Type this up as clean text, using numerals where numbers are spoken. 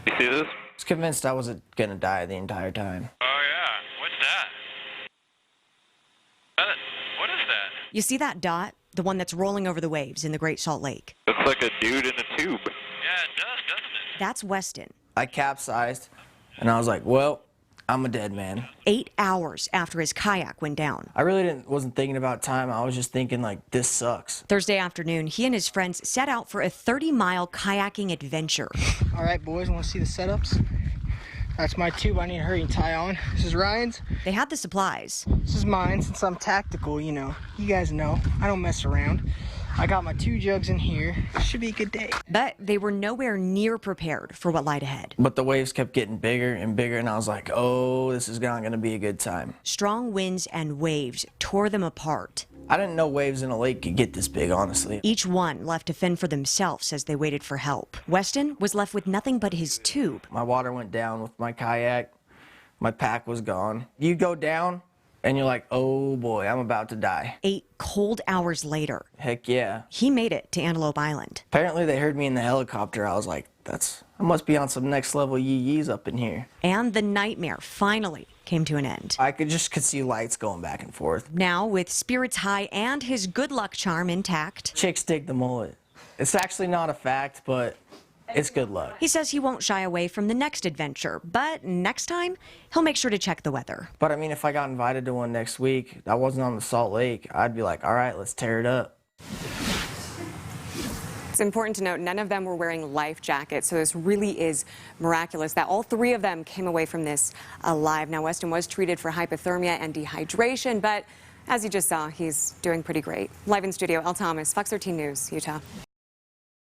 You see this? I was convinced I wasn't gonna die the entire time. Oh yeah, what's that? What is that? You see that dot? The one that's rolling over the waves in the Great Salt Lake. Looks like a dude in a tube. Yeah, it does, doesn't it? That's Weston. I capsized, and I was like, well, I'm a dead man. 8 hours after his kayak went down. I really wasn't thinking about time. I was just thinking, like, this sucks. Thursday afternoon, he and his friends set out for a 30-mile kayaking adventure. All right, boys, want to see the setups? That's my tube I need to hurry and tie on. This is Ryan's. They had the supplies. This is mine, since I'm tactical, you know. You guys know, I don't mess around. I got my 2 jugs in here. Should be a good day. But they were nowhere near prepared for what lied ahead. But the waves kept getting bigger and bigger, and I was like, oh, this is not gonna be a good time. Strong winds and waves tore them apart. I didn't know waves in a lake could get this big, honestly. Each one left to fend for themselves as they waited for help. Weston was left with nothing but his tube. My water went down with my kayak. My pack was gone. You go down, and you're like, oh boy, I'm about to die. 8 cold hours later, Heck yeah. he made it to Antelope Island. Apparently they heard me in the helicopter. I was like, I must be on some next level yee-yees up in here. And the nightmare finally came to an end. I could see lights going back and forth. Now, with spirits high and his good luck charm intact, Chicks dig the mullet. It's actually not a fact, but it's good luck. he says he won't shy away from the next adventure, but next time, he'll make sure to check the weather. But I mean, if I got invited to one next week, I wasn't on the Salt Lake, I'd be like, all right, let's tear it up. It's important to note none of them were wearing life jackets, so this really is miraculous that all 3 of them came away from this alive. Now, Weston was treated for hypothermia and dehydration, but as you just saw, he's doing pretty great. Live in studio, Elle Thomas, Fox 13 News, Utah.